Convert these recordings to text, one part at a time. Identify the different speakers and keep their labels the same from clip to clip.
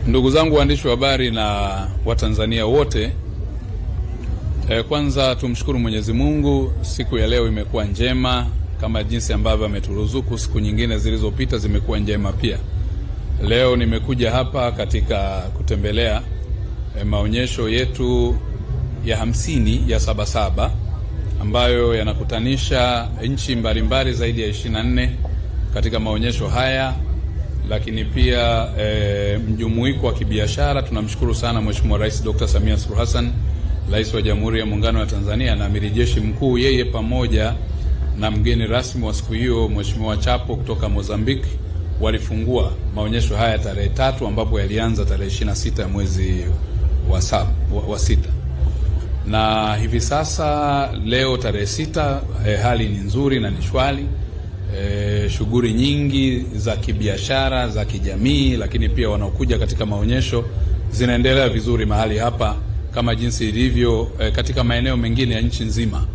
Speaker 1: Ndugu zangu waandishi wa habari na Watanzania wote, kwanza tumshukuru Mwenyezi Mungu, siku ya leo imekuwa njema kama jinsi ambavyo ameturuzuku siku nyingine zilizopita zimekuwa njema pia. Leo nimekuja hapa katika kutembelea maonyesho yetu ya 50 ya Sabasaba ambayo yanakutanisha nchi mbalimbali zaidi ya 24 katika maonyesho haya, lakini pia mjumuiko wa kibiashara. Tunamshukuru sana Mheshimiwa Rais Dr. Samia Suluhu Hassan, Rais wa Jamhuri ya Muungano wa Tanzania, na Amiri Jeshi Mkuu, yeye pamoja na mgeni rasmi wa siku hiyo Mheshimiwa Chapo kutoka Mozambique, walifungua maonyesho haya tarehe 3 ambapo yalianza tarehe 26 ya mwezi wa sita. Na hivi sasa leo tarehe 6, hali ni nzuri na ni shwari. Shughuli nyingi za kibiashara, za kijamii, lakini pia wanaokuja katika maonyesho zinaendelea vizuri mahali hapa kama jinsi ilivyo katika maeneo mengine ya nchi nzima.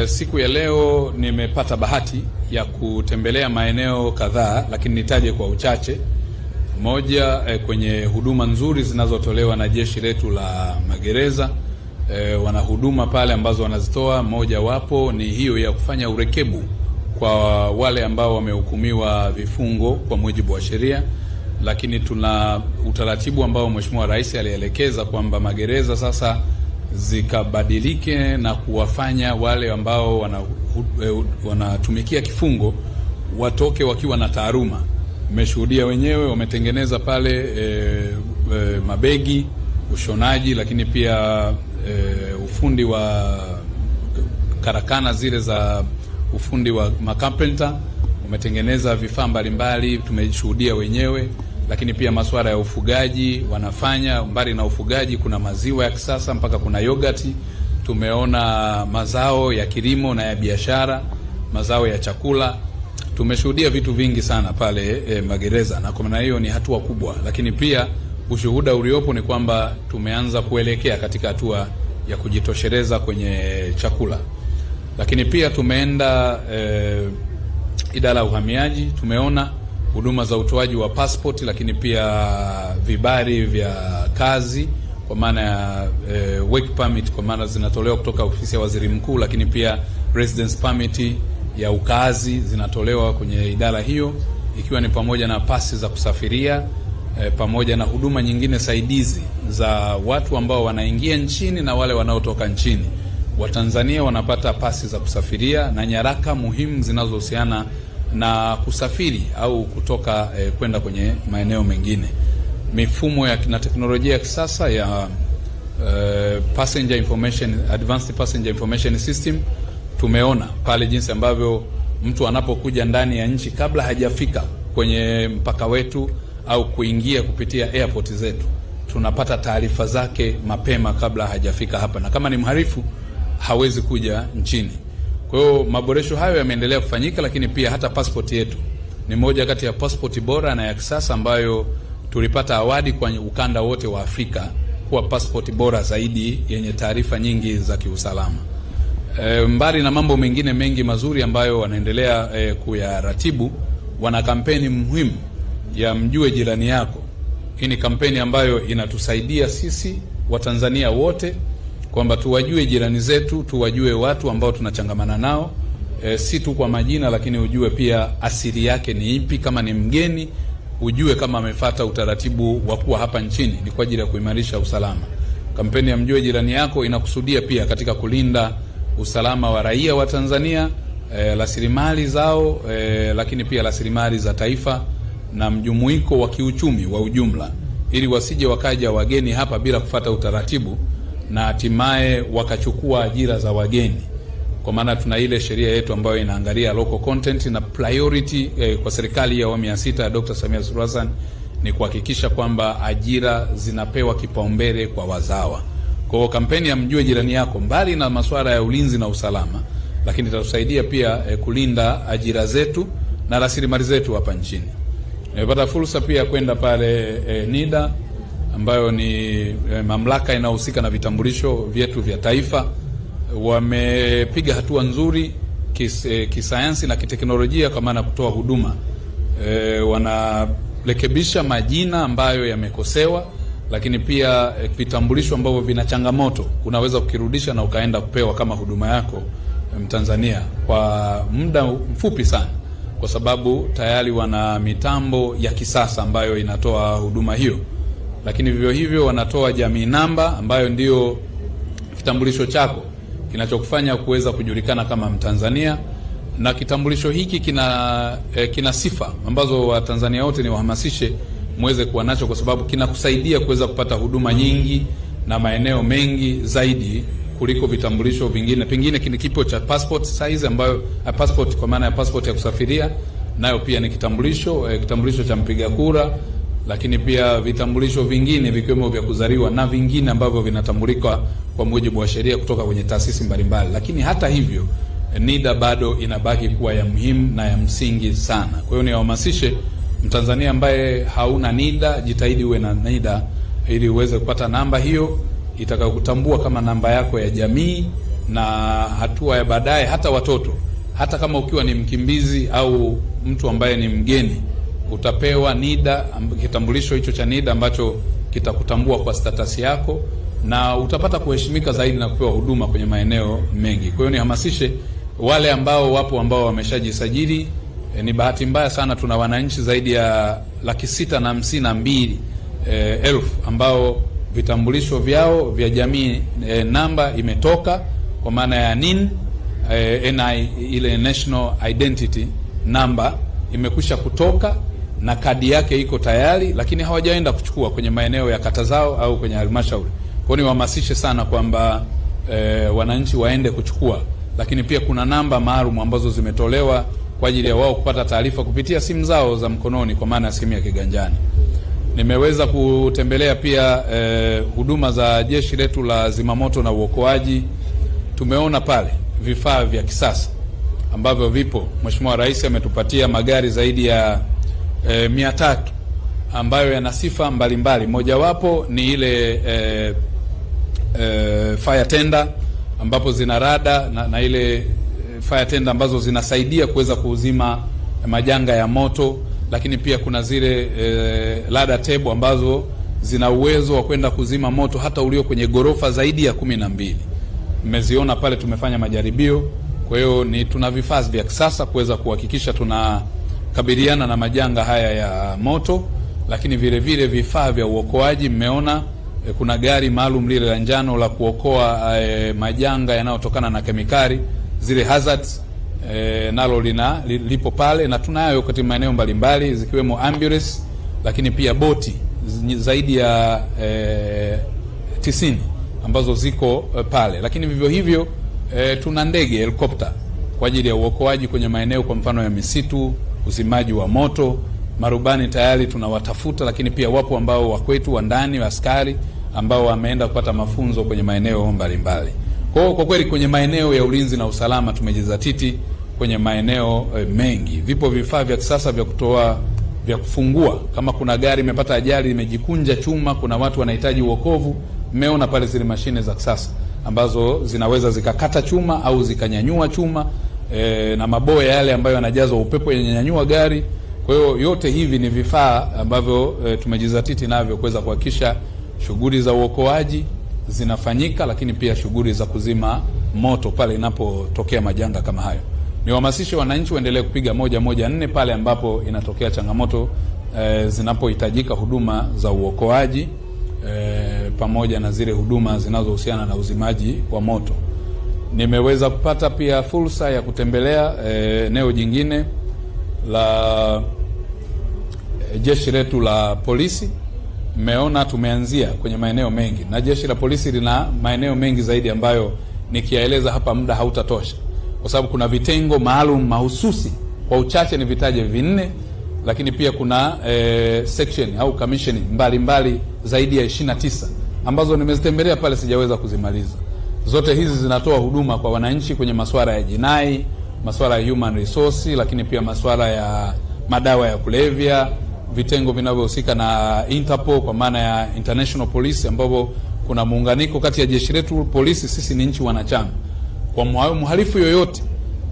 Speaker 1: Siku ya leo nimepata bahati ya kutembelea maeneo kadhaa, lakini nitaje kwa uchache. Moja, kwenye huduma nzuri zinazotolewa na jeshi letu la magereza. Wana huduma pale ambazo wanazitoa, moja wapo ni hiyo ya kufanya urekebu kwa wale ambao wamehukumiwa vifungo kwa mujibu wa sheria, lakini tuna utaratibu ambao Mheshimiwa Rais alielekeza kwamba magereza sasa zikabadilike na kuwafanya wale ambao wanatumikia kifungo watoke wakiwa na taaluma. Mmeshuhudia wenyewe, wametengeneza pale mabegi, ushonaji, lakini pia ufundi wa karakana zile za ufundi wa makarpenter, umetengeneza vifaa mbalimbali, tumeshuhudia wenyewe. Lakini pia masuala ya ufugaji wanafanya, mbali na ufugaji kuna maziwa ya kisasa mpaka kuna yogurt. Tumeona mazao ya kilimo na ya biashara, mazao ya chakula. Tumeshuhudia vitu vingi sana pale magereza, na kwa maana hiyo ni hatua kubwa. Lakini pia ushuhuda uliopo ni kwamba tumeanza kuelekea katika hatua ya kujitosheleza kwenye chakula. Lakini pia tumeenda idara ya uhamiaji, tumeona huduma za utoaji wa passport, lakini pia vibali vya kazi kwa maana ya work permit, kwa maana zinatolewa kutoka ofisi ya Waziri Mkuu, lakini pia residence permit ya ukazi zinatolewa kwenye idara hiyo, ikiwa ni pamoja na pasi za kusafiria, pamoja na huduma nyingine saidizi za watu ambao wanaingia nchini na wale wanaotoka nchini. Watanzania wanapata pasi za kusafiria na nyaraka muhimu zinazohusiana na kusafiri au kutoka kwenda kwenye maeneo mengine. Mifumo na teknolojia ya kisasa ya passenger information, advanced passenger information system, tumeona pale jinsi ambavyo mtu anapokuja ndani ya nchi kabla hajafika kwenye mpaka wetu au kuingia kupitia airport zetu, tunapata taarifa zake mapema kabla hajafika hapa, na kama ni mhalifu hawezi kuja nchini. Kwa hiyo maboresho hayo yameendelea kufanyika, lakini pia hata passport yetu ni moja kati ya passport bora na ya kisasa ambayo tulipata awadi kwa ukanda wote wa Afrika kuwa passport bora zaidi yenye taarifa nyingi za kiusalama. Mbali na mambo mengine mengi mazuri ambayo wanaendelea kuyaratibu, wana kampeni muhimu ya Mjue Jirani Yako. Hii ni kampeni ambayo inatusaidia sisi Watanzania wote kwamba tuwajue jirani zetu, tuwajue watu ambao tunachangamana nao, si tu kwa majina, lakini ujue pia asili yake ni ipi. Kama ni mgeni, ujue kama amefuata utaratibu wa kuwa hapa nchini. Ni kwa ajili ya kuimarisha usalama. Kampeni ya Mjue Jirani Yako inakusudia pia katika kulinda usalama wa raia wa Tanzania, rasilimali zao, lakini pia rasilimali za taifa na mjumuiko wa kiuchumi wa ujumla, ili wasije wakaja wageni hapa bila kufuata utaratibu na hatimaye wakachukua ajira za wageni. Kwa maana tuna ile sheria yetu ambayo inaangalia local content, na priority kwa serikali ya awamu ya 6 ya Dr. Samia Suluhu Hassan ni kuhakikisha kwamba ajira zinapewa kipaumbele kwa wazawa. Kwa hiyo kampeni ya Mjue Jirani Yako, mbali na masuala ya ulinzi na usalama, lakini itatusaidia pia kulinda ajira zetu na rasilimali zetu hapa nchini. Nimepata fursa pia kwenda pale NIDA ambayo ni mamlaka inayohusika na vitambulisho vyetu vya taifa. Wamepiga hatua nzuri kisayansi na kiteknolojia kwa maana kutoa huduma. Wana kurekebisha majina ambayo yamekosewa, lakini pia vitambulisho ambavyo vina changamoto unaweza kukirudisha na ukaenda kupewa kama huduma yako Mtanzania kwa muda mfupi sana, kwa sababu tayari wana mitambo ya kisasa ambayo inatoa huduma hiyo. Lakini vivyo hivyo wanatoa jamii namba ambayo ndio kitambulisho chako kinachokufanya kuweza kujulikana kama Mtanzania, na kitambulisho hiki kina sifa ambazo Watanzania wote ni wahamasishe muweze kuwa nacho, kwa sababu kinakusaidia kuweza kupata huduma nyingi na maeneo mengi zaidi kuliko vitambulisho vingine. Pengine kipo cha passport size, ambayo passport kwa maana ya passport ya kusafiria, nayo pia ni kitambulisho cha mpiga kura, lakini pia vitambulisho vingine vikiwemo vya kuzaliwa na vingine ambavyo vinatambulika kwa mujibu wa sheria kutoka kwenye taasisi mbalimbali. Lakini hata hivyo NIDA bado inabaki kuwa ya muhimu na ya msingi sana. Kwa hiyo niwahamasishe Mtanzania ambaye hauna NIDA, jitahidi uwe na NIDA ili uweze kupata namba hiyo itakayokutambua kama namba yako ya jamii, na hatua ya baadaye hata watoto, hata kama ukiwa ni mkimbizi au mtu ambaye ni mgeni, utapewa NIDA, kitambulisho hicho cha NIDA ambacho kitakutambua kwa status yako, na utapata kuheshimika zaidi na kupewa huduma kwenye maeneo mengi. Kwa hiyo nihamasishe wale ambao wameshajisajili. Ni bahati mbaya sana tuna wananchi zaidi ya 652,000 ambao vitambulisho vyao vya jamii namba imetoka kwa maana ya NIN, ile National Identity Number imekwisha kutoka na kadi yake iko tayari, lakini hawajaenda kuchukua kwenye maeneo ya kata zao au kwenye halmashauri. Kwa hiyo niwahamasishe sana kwamba wananchi waende kuchukua, lakini pia kuna namba maalum ambazo zimetolewa kwa ajili ya wao kupata taarifa kupitia simu zao za mkononi, kwa maana ya simu ya kiganjani. Nimeweza kutembelea pia huduma za jeshi letu la zimamoto na uokoaji. Tumeona pale vifaa vya kisasa ambavyo vipo. Mheshimiwa Rais ametupatia magari zaidi ya 300 ambayo yana sifa mbalimbali. Mojawapo ni ile fire tender ambapo zina rada na ile fire tender ambazo zinasaidia kuweza kuzima majanga ya moto, lakini pia kuna zile ladder table ambazo zina uwezo wa kwenda kuzima moto hata ulio kwenye gorofa zaidi ya 12. Mmeziona pale, tumefanya majaribio. Kwa hiyo tuna vifaa vya kisasa kuweza kuhakikisha tunakabiliana na majanga haya ya moto, lakini vile vile vifaa vya uokoaji. Mmeona kuna gari maalum lile la njano la kuokoa majanga yanayotokana na kemikali, zile hazards, nalo lipo pale, na tunayo katika maeneo mbalimbali zikiwemo ambulance, lakini pia boti zaidi ya 90 ambazo ziko pale. Lakini vivyo hivyo tuna ndege helicopter kwa ajili ya uokoaji kwenye maeneo kwa mfano ya misitu, uzimaji wa moto. Marubani tayari tunawatafuta, lakini pia wapo ambao wa kwetu wa ndani wa askari ambao wameenda kupata mafunzo kwenye maeneo mbalimbali. Kwa kweli kwenye maeneo ya ulinzi na usalama tumejizatiti kwenye maeneo mengi. Vipo vifaa vya kisasa vya kufungua. Kama kuna gari imepata ajali imejikunja chuma, kuna watu wanahitaji uokovu, mmeona pale zile mashine za kisasa ambazo zinaweza zikakata chuma au zikanyanyua chuma, na maboya yale ambayo yanajazwa upepo yananyanyua gari. Kwa hiyo yote hivi ni vifaa ambavyo tumejizatiti navyo kuweza kuhakikisha shughuli za uokoaji zinafanyika, lakini pia shughuli za kuzima moto pale inapotokea majanga kama hayo. Niwahamasishe wananchi waendelee kupiga 114 pale ambapo inatokea changamoto zinapohitajika huduma za uokoaji, pamoja na zile huduma zinazohusiana na uzimaji wa moto. Nimeweza kupata pia fursa ya kutembelea eneo jingine la jeshi letu la polisi. Mmeona tumeanzia kwenye maeneo mengi, na jeshi la polisi lina maeneo mengi zaidi ambayo nikiyaeleza hapa muda hautatosha, kwa sababu kuna vitengo maalum mahususi. Kwa uchache ni vitaje 4, lakini pia kuna section au commission mbalimbali zaidi ya 29 ambazo nimezitembelea pale, sijaweza kuzimaliza zote. Hizi zinatoa huduma kwa wananchi kwenye masuala ya jinai, masuala ya human resource, lakini pia masuala ya madawa ya kulevya, vitengo vinavyohusika na Interpol kwa maana ya International Police, ambapo kuna muunganiko kati ya jeshi letu polisi, sisi ni nchi wanachama. Kwa mhalifu yoyote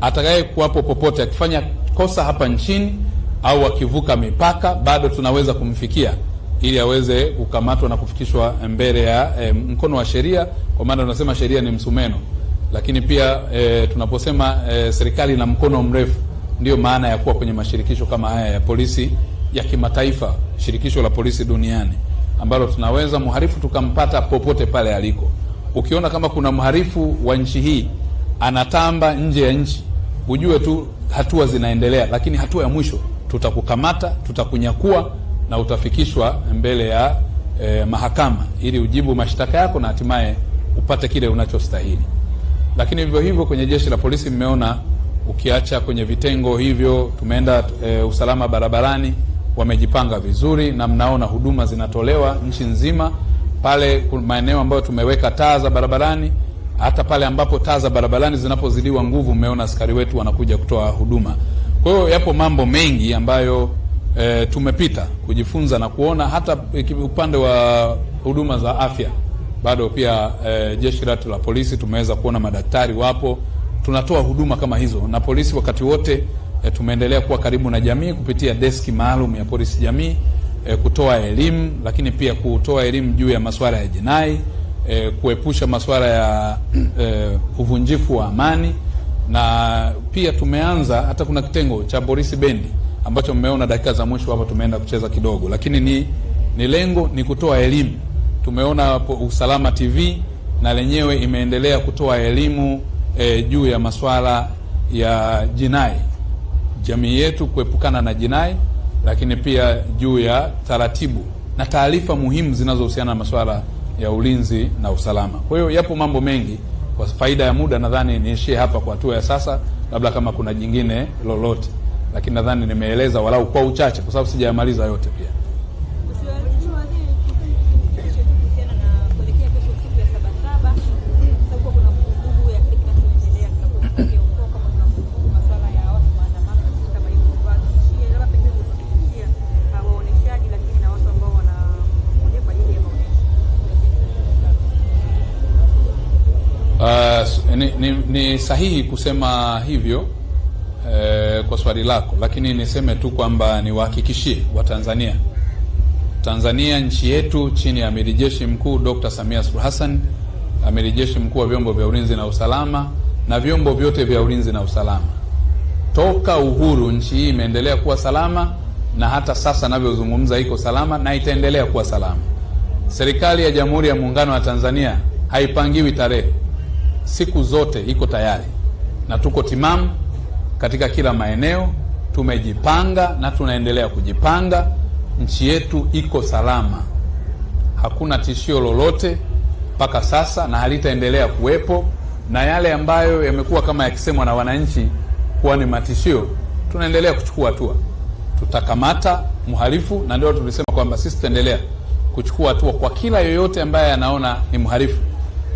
Speaker 1: atakaye kuwapo popote akifanya kosa hapa nchini, au akivuka mipaka bado tunaweza kumfikia ili aweze kukamatwa na kufikishwa mbele ya mkono wa sheria, kwa maana tunasema sheria ni msumeno. Lakini pia tunaposema serikali na mkono mrefu, ndio maana ya kuwa kwenye mashirikisho kama haya ya polisi ya kimataifa, shirikisho la polisi duniani, ambalo tunaweza mhalifu tukampata popote pale aliko. Ukiona kama kuna mhalifu wa nchi hii anatamba nje ya nchi, ujue tu hatua zinaendelea, lakini hatua ya mwisho tutakukamata, tutakunyakua na utafikishwa mbele ya mahakama ili ujibu mashtaka yako na hatimaye upate kile unachostahili. Lakini vivyo hivyo kwenye jeshi la polisi mmeona, ukiacha kwenye vitengo hivyo, tumeenda usalama barabarani, wamejipanga vizuri na mnaona huduma zinatolewa nchi nzima. Pale maeneo ambayo tumeweka taa za barabarani, hata pale ambapo taa za barabarani zinapozidiwa nguvu, mmeona askari wetu wanakuja kutoa huduma. Kwa hiyo yapo mambo mengi ambayo tumepita kujifunza na kuona. Hata upande wa huduma za afya bado pia jeshi letu la polisi tumeweza kuona madaktari wapo, tunatoa huduma kama hizo. Na polisi wakati wote tumeendelea kuwa karibu na jamii kupitia deski maalum ya polisi jamii, kutoa elimu, lakini pia kutoa elimu juu ya masuala ya jinai, kuepusha masuala ya uvunjifu wa amani. Na pia tumeanza, hata kuna kitengo cha polisi bendi ambacho mmeona dakika za mwisho hapa tumeenda kucheza kidogo, lakini ni lengo ni kutoa elimu. Tumeona Usalama TV na lenyewe imeendelea kutoa elimu juu ya masuala ya jinai, jamii yetu kuepukana na jinai, lakini pia juu ya taratibu na taarifa muhimu zinazohusiana na masuala ya ulinzi na usalama. Kwa hiyo yapo mambo mengi. Kwa faida ya muda nadhani niishie hapa kwa hatua ya sasa, labda kama kuna jingine lolote, lakini nadhani nimeeleza walau kwa uchache kwa sababu sijamaliza yote pia. Ni sahihi kusema hivyo kwa swali lako, lakini niseme tu kwamba niwahakikishie Watanzania, Tanzania nchi yetu chini ya Amiri Jeshi Mkuu Dr. Samia Suluhu Hassan, Amiri Jeshi Mkuu wa vyombo vya ulinzi na usalama na vyombo vyote vya ulinzi na usalama, toka uhuru nchi hii imeendelea kuwa salama, na hata sasa ninavyozungumza iko salama na itaendelea kuwa salama. Serikali ya Jamhuri ya Muungano wa Tanzania haipangiwi tarehe, siku zote iko tayari na tuko timamu katika kila maeneo. Tumejipanga na tunaendelea kujipanga. Nchi yetu iko salama, hakuna tishio lolote mpaka sasa na halitaendelea kuwepo. Na yale ambayo yamekuwa kama yakisemwa na wananchi kuwa ni matishio, tunaendelea kuchukua hatua. Tutakamata mhalifu, na ndio tulisema kwamba sisi tutaendelea kuchukua hatua kwa kila yoyote ambaye anaona ni mhalifu.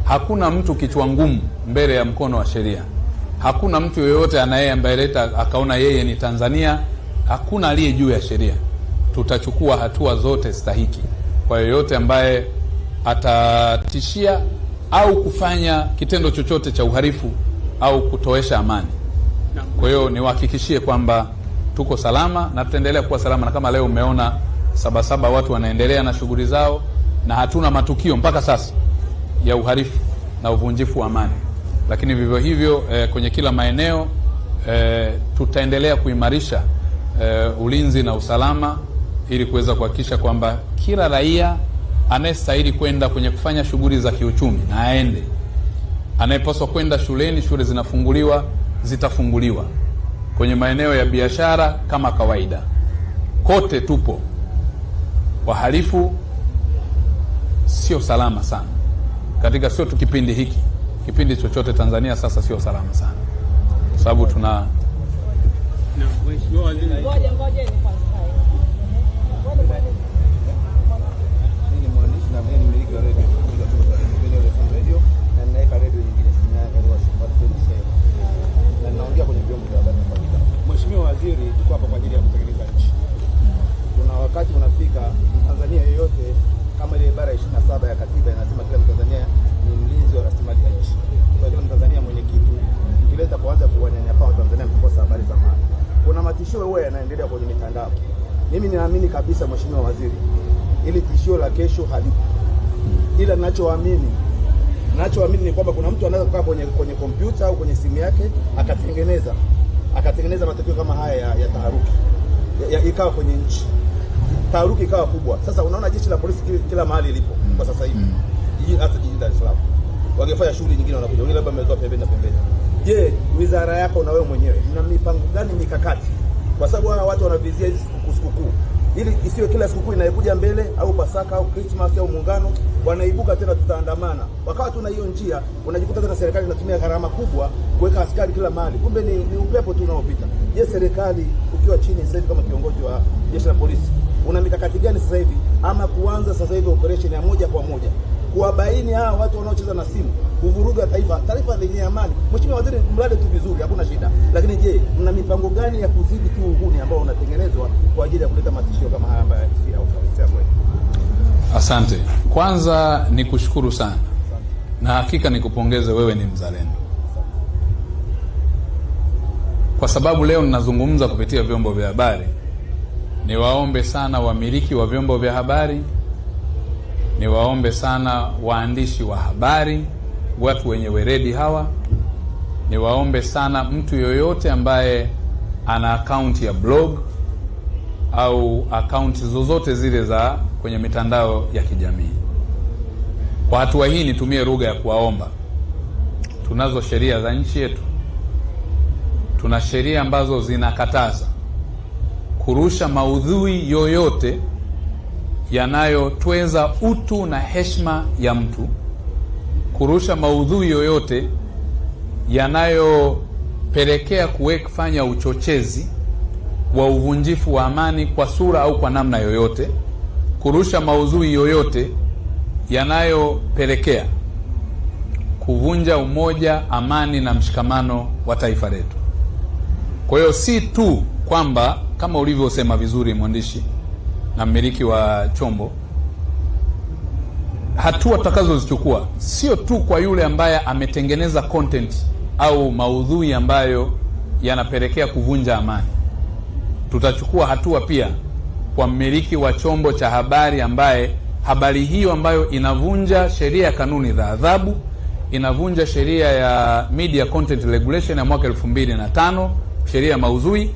Speaker 1: Hakuna mtu kichwa ngumu mbele ya mkono wa sheria. Hakuna mtu yoyote ambaye akaona yeye ni Tanzania. Hakuna aliye juu ya sheria. Tutachukua hatua zote stahiki kwa yoyote ambaye atatishia au kufanya kitendo chochote cha uhalifu au kutoesha amani. Kwa hiyo niwahakikishie kwamba tuko salama na tutaendelea kuwa salama, na kama leo umeona Sabasaba watu wanaendelea na shughuli zao na hatuna matukio mpaka sasa ya uhalifu na uvunjifu wa amani. Lakini vivyo hivyo kwenye kila maeneo tutaendelea kuimarisha ulinzi na usalama ili kuweza kuhakikisha kwamba kila raia anayestahili kwenda kwenye kufanya shughuli za kiuchumi na aende, anayepaswa kwenda shuleni, shule zinafunguliwa, zitafunguliwa, kwenye maeneo ya biashara kama kawaida. Kote tupo. Wahalifu sio salama sana katika, sio tu kipindi hiki, kipindi chochote Tanzania sasa sio salama sana, kwa sababu tuna
Speaker 2: Mheshimiwa Waziri, tuko hapa kwa ajili ya kutengeneza nchi. Kuna wakati unafika Tanzania yoyote, kama ile ibara 27 ya katiba inasema kila Mtanzania ni mlinzi wa rasilimali ya nchi. Kwa hiyo Tanzania mwenye kitu ukileta kuanza kuwanyanyapaa Tanzania mkosa habari za maana. kuna matishio huwa yanaendelea kwenye mitandao. Mimi ninaamini kabisa Mheshimiwa Waziri, ili tishio la kesho halipo. Ila ninachoamini ni kwamba kuna mtu anaweza kukaa kwenye kompyuta au kwenye simu yake akatengeneza matukio kama haya ya taharuki. Ikawa kwenye nchi. Taharuki ikawa kubwa. Sasa unaona jeshi la polisi kila mahali lipo kwa sasa hivi. Hata jiji Dar es Salaam. Wangefanya shughuli nyingine wanakuja. Wengine labda wametoa pembeni na pembeni. Je, wizara yako na wewe mwenyewe mna mipango gani mikakati? Kwa sababu hawa watu wanavizia hizi sikukuu. Ili isiwe kila sikukuu inayokuja mbele au Pasaka au Christmas au Muungano wanaibuka tena tutaandamana. Wakawa tuna hiyo njia, unajikuta tena serikali inatumia gharama kubwa kuweka askari kila mahali. Kumbe ni upepo tu unaopita. Je, serikali ukiwa chini sasa hivi kama kiongozi wa jeshi la polisi, una mikakati gani sasa hivi ama kuanza sasa hivi operation ya moja kwa moja kuwabaini hawa watu wanaocheza na simu, kuvuruga taifa lenye amani? Mheshimiwa Waziri, mradi tu vizuri, hakuna shida. Lakini je, mna mipango gani ya kuzidi tu uhuni ambao unatengenezwa kwa ajili ya kuleta matishio kama haya ambayo si au kweli?
Speaker 1: Asante. Kwanza nikushukuru sana. Na hakika nikupongeze, wewe ni mzalendo. Kwa sababu leo ninazungumza kupitia vyombo vya habari, niwaombe sana wamiliki wa vyombo vya habari, niwaombe sana waandishi wa habari, watu wenye weledi hawa, niwaombe sana mtu yoyote ambaye ana akaunti ya blog au akaunti zozote zile za kwenye mitandao ya kijamii. Kwa hatua hii nitumie lugha ya kuwaomba. Tunazo sheria za nchi yetu. Tuna sheria ambazo zinakataza kurusha maudhui yoyote yanayotweza utu na heshima ya mtu, kurusha maudhui yoyote yanayopelekea kufanya uchochezi wa uvunjifu wa amani kwa sura au kwa namna yoyote, kurusha maudhui yoyote yanayopelekea kuvunja umoja, amani na mshikamano wa taifa letu. Kwa hiyo si tu kwamba kama ulivyosema vizuri mwandishi na mmiliki wa chombo, hatua tutakazozichukua sio tu kwa yule ambaye ametengeneza content au maudhui ambayo yanapelekea kuvunja amani. Tutachukua hatua pia kwa mmiliki wa chombo cha habari ambaye habari hiyo ambayo inavunja sheria ya kanuni za adhabu, inavunja sheria ya Media Content Regulation ya mwaka 2005, sheria ya maudhui,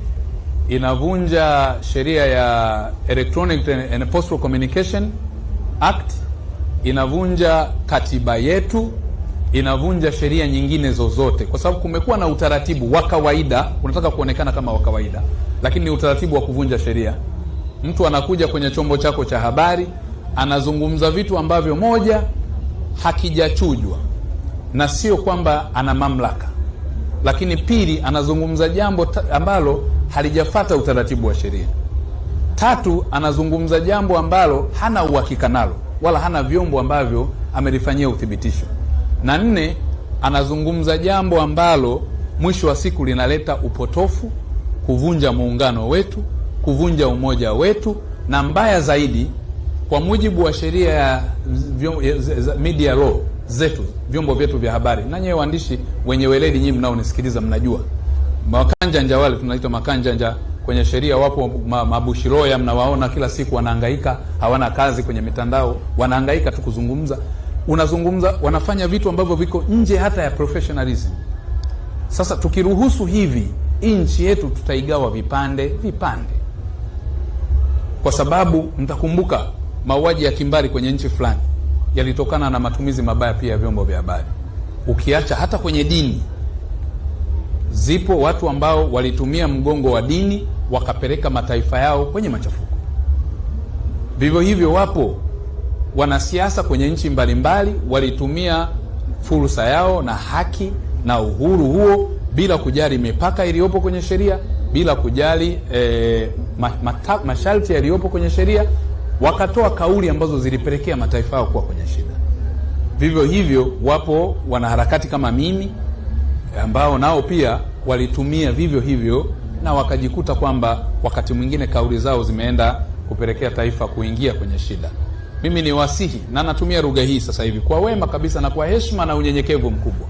Speaker 1: inavunja sheria ya Electronic and Postal Communication Act, inavunja katiba yetu, inavunja sheria nyingine zozote, kwa sababu kumekuwa na utaratibu wa kawaida, unataka kuonekana kama wa kawaida, lakini ni utaratibu wa kuvunja sheria. Mtu anakuja kwenye chombo chako cha habari, anazungumza vitu ambavyo moja, hakijachujwa na sio kwamba ana mamlaka, lakini pili, anazungumza jambo ambalo halijafata utaratibu wa sheria. Tatu, anazungumza jambo ambalo hana uhakika nalo wala hana vyombo ambavyo amelifanyia uthibitisho. Na nne, anazungumza jambo ambalo mwisho wa siku linaleta upotofu, kuvunja muungano wetu, kuvunja umoja wetu, na mbaya zaidi, kwa mujibu wa sheria ya media law zetu, vyombo vyetu vya habari. Na nyewe waandishi wenye weledi, nyinyi mnaonisikiliza mnajua makanjanja wale tunaitwa makanjanja kwenye sheria, wapo mabushiroya, mnawaona kila siku wanahangaika, hawana kazi kwenye mitandao, wanahangaika tu kuzungumza. Unazungumza, wanafanya vitu ambavyo viko nje hata ya professionalism. Sasa tukiruhusu hivi, nchi yetu tutaigawa vipande, kwa sababu mtakumbuka mauaji ya kimbari kwenye nchi fulani yalitokana na matumizi mabaya pia ya vyombo vya habari. Ukiacha hata kwenye dini, zipo watu ambao walitumia mgongo wa dini wakapeleka mataifa yao kwenye machafuko. Vivyo hivyo wapo wanasiasa kwenye nchi mbalimbali walitumia fursa yao na haki na uhuru huo bila kujali mipaka iliyopo kwenye sheria, bila kujali masharti yaliyopo kwenye sheria, wakatoa kauli ambazo zilipelekea mataifa yao kuwa kwenye shida. Vivyo hivyo wapo wanaharakati kama mimi ambao nao pia walitumia vivyo hivyo na wakajikuta kwamba wakati mwingine kauli zao zimeenda kupelekea taifa kuingia kwenye shida. Mimi ni wasihi, na natumia lugha hii sasa hivi kwa wema kabisa na kwa heshima na unyenyekevu mkubwa,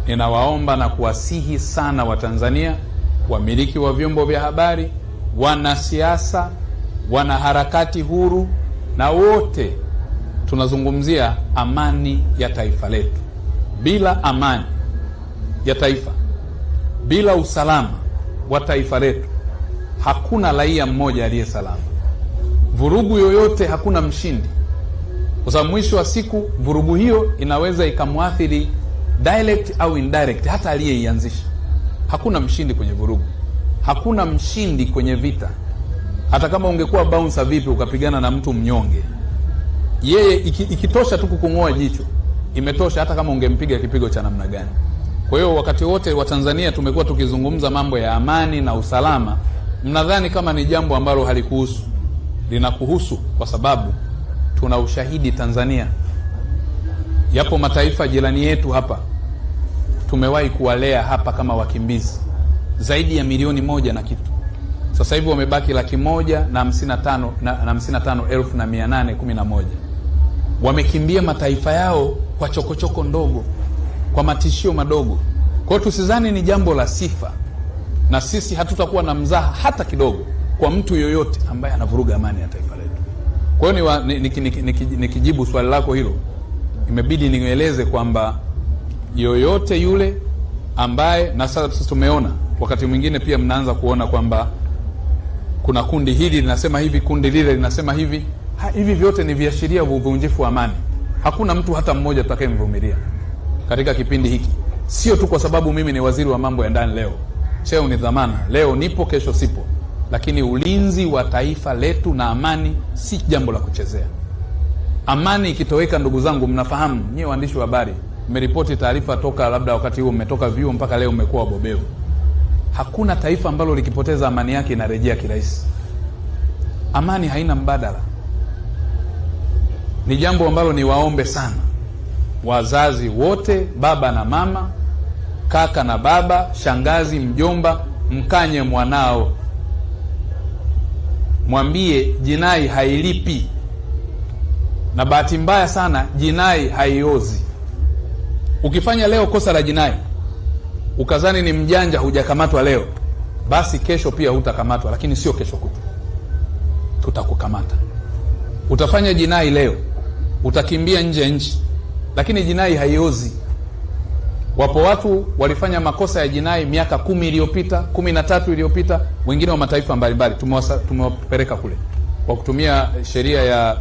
Speaker 1: ninawaomba na kuwasihi sana Watanzania wamiliki wa vyombo vya habari, wanasiasa, wanaharakati huru, na wote tunazungumzia amani ya taifa letu. Bila amani ya taifa, bila usalama wa taifa letu, hakuna raia mmoja aliye salama. Vurugu yoyote hakuna mshindi, kwa sababu mwisho wa siku vurugu hiyo inaweza ikamwathiri direct au indirect hata aliyeianzisha. Hakuna mshindi kwenye vurugu, hakuna mshindi kwenye vita. Hata kama ungekuwa bouncer vipi ukapigana na mtu mnyonge, yeye ikitosha tu kukung'oa jicho imetosha, hata kama ungempiga kipigo cha namna gani. Kwa hiyo wakati wote wa Tanzania tumekuwa tukizungumza mambo ya amani na usalama, mnadhani kama ni jambo ambalo halikuhusu. Linakuhusu, kwa sababu tuna ushahidi Tanzania. Yapo mataifa jirani yetu hapa tumewahi kuwalea hapa kama wakimbizi zaidi ya 1 milioni na kitu. Sasa hivi wamebaki 155,811. Wamekimbia mataifa yao kwa chokochoko ndogo, kwa matishio madogo. Kwa hiyo tusizani ni jambo la sifa, na sisi hatutakuwa na mzaha hata kidogo kwa mtu yoyote ambaye anavuruga amani ya taifa letu. Kwa hiyo nikijibu swali lako hilo, imebidi nieleze kwamba yoyote yule ambaye, na sasa tumeona wakati mwingine pia mnaanza kuona kwamba kuna kundi hili linasema hivi, kundi lile linasema hivi. Hivi vyote ni viashiria uvunjifu wa amani. Hakuna mtu hata mmoja tutakayemvumilia katika kipindi hiki. Sio tu kwa sababu mimi ni waziri wa mambo ya ndani leo, cheo ni dhamana, leo nipo kesho sipo, lakini ulinzi wa taifa letu na amani si jambo la kuchezea. Amani ikitoweka, ndugu zangu, mnafahamu nyie waandishi wa habari, mmeripoti taarifa toka labda wakati huo mmetoka vyuo mpaka leo mmekuwa wabobevu. Hakuna taifa ambalo likipoteza amani yake inarejea kirahisi. Amani haina mbadala. Ni jambo ambalo ni waombe sana wazazi wote, baba na mama, kaka na baba, shangazi, mjomba, mkanye mwanao, mwambie jinai hailipi, na bahati mbaya sana jinai haiozi. Ukifanya leo kosa la jinai ukazani ni mjanja, hujakamatwa leo, basi kesho pia hutakamatwa, lakini sio kesho kutu tutakukamata. Utafanya jinai leo, utakimbia nje ya nchi, lakini jinai haiozi. Wapo watu walifanya makosa ya jinai miaka 10 iliyopita, 13 iliyopita, wengine wa mataifa mbalimbali tumewapeleka kule kwa kutumia sheria ya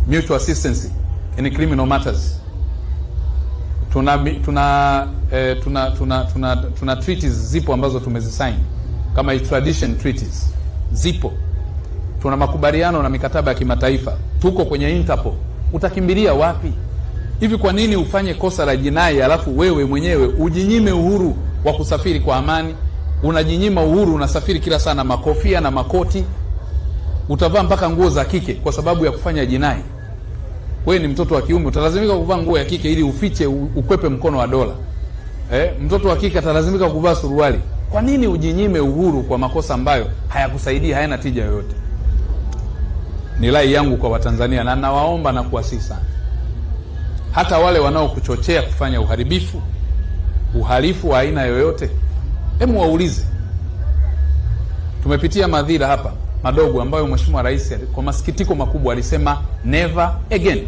Speaker 1: mutual assistance in criminal matters. Tuna treaties zipo ambazo tumezisign kama extradition treaties zipo. Tuna makubaliano na mikataba ya kimataifa, tuko kwenye Interpol. Utakimbilia wapi? Hivi kwa nini ufanye kosa la jinai alafu wewe mwenyewe ujinyime uhuru wa kusafiri kwa amani? Unajinyima uhuru, unasafiri kila sana makofia na makoti, utavaa mpaka nguo za kike kwa sababu ya kufanya jinai. Wewe ni mtoto wa kiume, utalazimika kuvaa nguo ya kike ili ufiche, ukwepe mkono wa dola. Mtoto wa kike atalazimika kuvaa suruali. Kwa nini ujinyime uhuru kwa makosa ambayo hayakusaidii, hayana tija yoyote? Ni rai yangu kwa Watanzania, na nawaomba na kuwasihi sana, hata wale wanaokuchochea kufanya uhalifu wa aina yoyote, hebu waulize. Tumepitia madhira hapa madogo ambayo Mheshimiwa Rais kwa masikitiko makubwa alisema never again.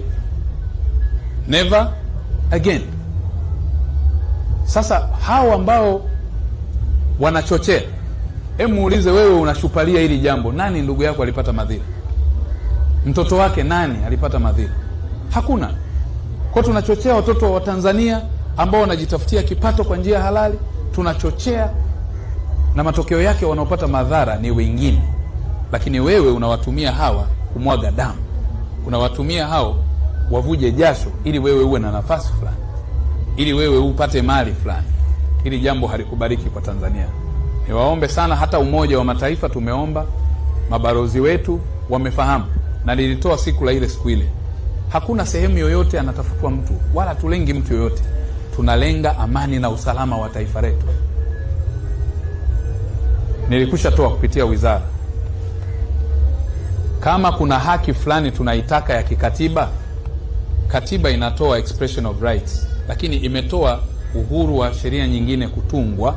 Speaker 1: Never again. Sasa hao ambao wanachochea, hebu muulize, wewe unashupalia hili jambo, nani ndugu yako alipata madhira? Mtoto wake nani alipata madhira? Hakuna. Kwa tunachochea watoto wa Tanzania ambao wanajitafutia kipato kwa njia halali, tunachochea, na matokeo yake wanaopata madhara ni wengine. Lakini wewe unawatumia hawa kumwaga damu, unawatumia hao wavuje jasho ili wewe uwe na nafasi fulani, ili wewe upate mali fulani. Hili jambo halikubariki kwa Tanzania. Niwaombe sana, hata Umoja wa Mataifa tumeomba, mabalozi wetu wamefahamu, na nilitoa siku ile. Hakuna sehemu yoyote anatafutwa mtu, wala tulengi mtu yoyote. Tunalenga amani na usalama wa taifa letu. Nilikusha toa kupitia wizara, kama kuna haki fulani tunaitaka ya kikatiba, katiba inatoa expression of rights, lakini imetoa uhuru wa sheria nyingine kutungwa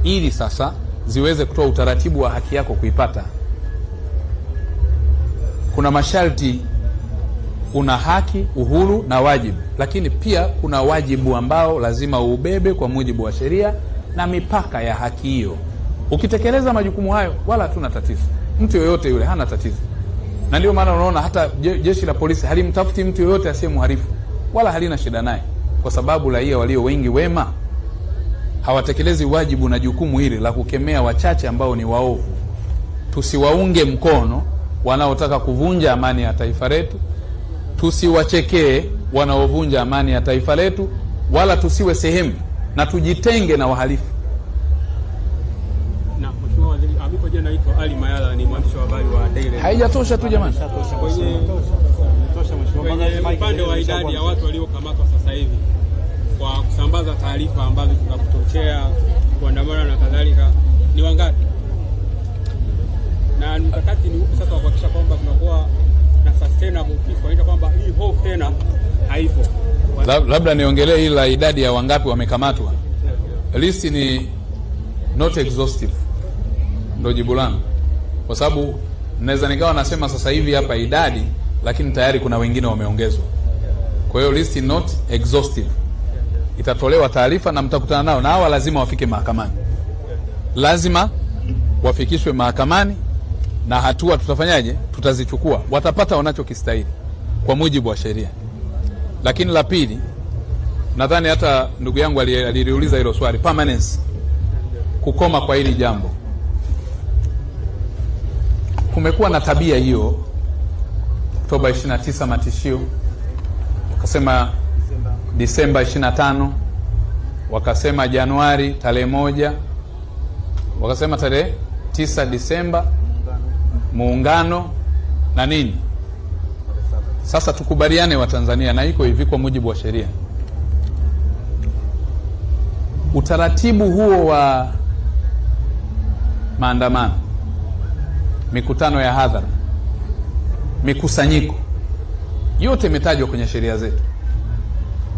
Speaker 1: ili sasa ziweze kutoa utaratibu wa haki yako kuipata. Kuna masharti, kuna haki, uhuru na wajibu, lakini pia kuna wajibu ambao lazima uubebe kwa mujibu wa sheria na mipaka ya haki hiyo. Ukitekeleza majukumu hayo, wala hatuna tatizo, mtu yoyote yule hana tatizo. Na ndio maana unaona hata jeshi la polisi halimtafuti mtu yoyote asiye mhalifu, wala halina shida naye, kwa sababu raia walio wengi wema hawatekelezi wajibu na jukumu hili la kukemea wachache ambao ni waovu. Tusiwaunge mkono wanaotaka kuvunja amani ya taifa letu, tusiwachekee wanaovunja amani ya taifa letu, wala tusiwe sehemu, na tujitenge na wahalifu.
Speaker 3: Na Mheshimiwa Waziri, alipo jana naitwa Ali Mayala, ni mwandishi wa habari wa Daily.
Speaker 1: Haijatosha tu jamani.
Speaker 3: Kwenye upande wa idadi ya watu waliokamatwa sasa hivi kwa kusambaza taarifa ambazo zinakuchochea kuandamana na kadhalika, ni wangapi? Na mkakati ni upi sasa wa kuhakikisha kwamba kunakuwa na sustainable peace, kwa hiyo kwamba hii hofu tena haipo?
Speaker 1: Labda niongelee hili la idadi ya wangapi wamekamatwa. List ni not exhaustive, ndio jibu langu, kwa sababu naweza nikawa nasema sasa hivi hapa idadi, lakini tayari kuna wengine wameongezwa. Kwa hiyo list not exhaustive. Itatolewa taarifa na mtakutana nao, na hawa lazima wafike mahakamani, lazima wafikishwe mahakamani, na hatua tutafanyaje? Tutazichukua, watapata wanachokistahili kwa mujibu wa sheria. Lakini la pili, nadhani hata ndugu yangu aliliuliza hilo swali, permanence, kukoma kwa hili jambo. Kumekuwa na tabia hiyo. Oktoba 29 matishio, wakasema Disemba 25, wakasema Januari tarehe 1, wakasema tarehe 9 Disemba muungano na nini. Sasa tukubaliane wa Tanzania, na iko hivi kwa mujibu wa sheria. Utaratibu huo wa maandamano, mikutano ya hadhara, mikusanyiko, yote imetajwa kwenye sheria zetu,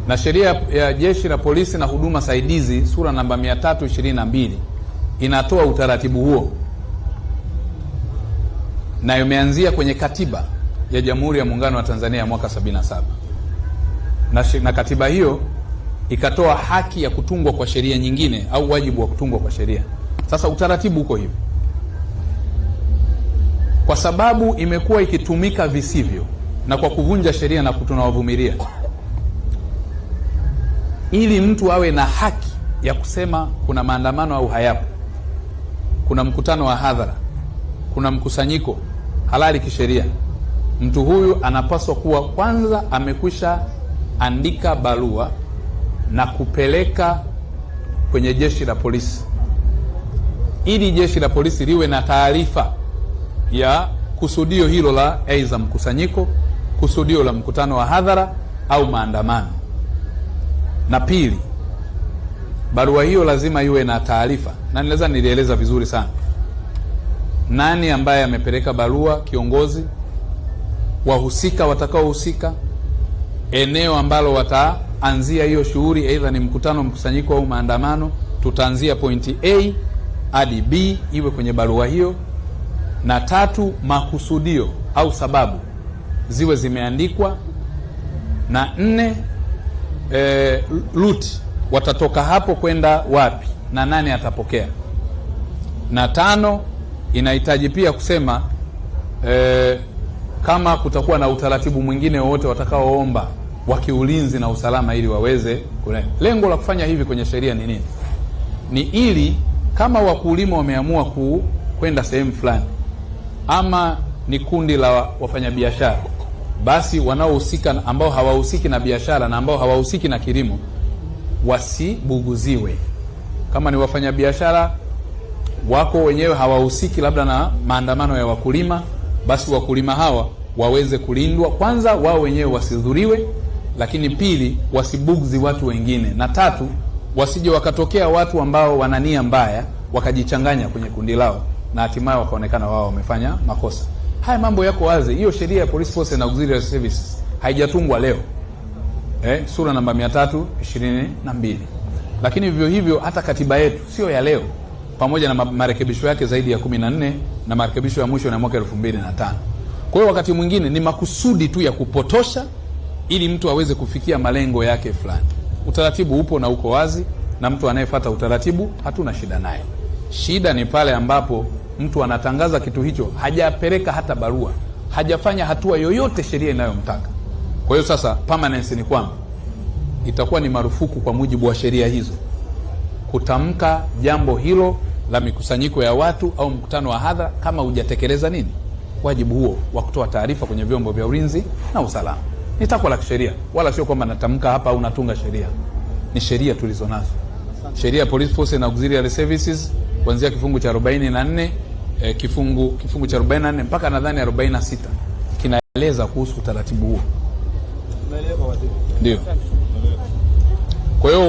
Speaker 1: na sheria ya Jeshi la Polisi na Huduma Saidizi sura namba 322 inatoa utaratibu huo, na imeanzia kwenye katiba ya Jamhuri ya Muungano wa Tanzania mwaka 77, na katiba hiyo ikatoa haki ya kutungwa kwa sheria nyingine au wajibu wa kutungwa kwa sheria. Sasa utaratibu uko hivi, kwa sababu imekuwa ikitumika visivyo na kwa kuvunja sheria, na tunawavumilia, ili mtu awe na haki ya kusema kuna maandamano au hayapo, kuna mkutano wa hadhara, kuna mkusanyiko halali kisheria, mtu huyu anapaswa kuwa kwanza amekwisha andika barua na kupeleka kwenye Jeshi la Polisi, ili Jeshi la Polisi liwe na taarifa ya kusudio hilo la aidha mkusanyiko, kusudio la mkutano wa hadhara au maandamano. Na pili, barua hiyo lazima iwe na taarifa, na naweza nilieleza vizuri sana nani ambaye amepeleka barua, kiongozi, wahusika watakaohusika, eneo ambalo wataanzia hiyo shughuli, aidha ni mkutano, mkusanyiko au maandamano. Tutaanzia pointi A hadi B, iwe kwenye barua hiyo. Na tatu, makusudio au sababu ziwe zimeandikwa. Na 4, route, watatoka hapo kwenda wapi na nani atapokea. Na 5, inahitaji pia kusema kama kutakuwa na utaratibu mwingine wowote watakaoomba wa kiulinzi na usalama, ili waweze kule. Lengo la kufanya hivi kwenye sheria ni nini? Ni ili kama wakulima wameamua kwenda sehemu fulani, ama ni kundi la wafanyabiashara, basi wanaohusika, ambao hawahusiki na biashara na ambao hawahusiki na kilimo, wasibuguziwe. Kama ni wafanyabiashara wako wenyewe hawahusiki labda na maandamano ya wakulima, basi wakulima hawa waweze kulindwa. Kwanza wao wenyewe wasidhuriwe, lakini pili wasibugzi watu wengine, na 3 wasije wakatokea watu ambao wana nia mbaya wakajichanganya kwenye kundi lao na hatimaye wakaonekana wao wamefanya makosa. Haya mambo yako wazi. Hiyo sheria ya Police Force and Auxiliary Services haijatungwa leo, sura namba 322. Lakini vivyo hivyo hata katiba yetu sio ya leo, pamoja na marekebisho yake zaidi ya 14 na marekebisho ya mwisho na mwaka 2005. Kwa hiyo wakati mwingine ni makusudi tu ya kupotosha ili mtu aweze kufikia malengo yake fulani. Utaratibu upo na uko wazi, na mtu anayefuata utaratibu hatuna shida naye. Shida ni pale ambapo mtu anatangaza kitu hicho, hajapeleka hata barua, hajafanya hatua yoyote sheria inayomtaka. Kwa hiyo sasa permanence ni kwamba itakuwa ni marufuku kwa mujibu wa sheria hizo kutamka jambo hilo la mikusanyiko ya watu au mkutano wa hadhara kama hujatekeleza nini, wajibu huo wa kutoa taarifa kwenye vyombo vya ulinzi na usalama. Ni takwa la kisheria, wala sio kwamba natamka hapa au natunga sheria. Ni sheria tulizonazo. Sheria ya Police Force and Auxiliary Services kuanzia kifungu cha 44 kifungu cha 44 mpaka nadhani 46 kinaeleza kuhusu utaratibu huo. Ndio. Kwa hiyo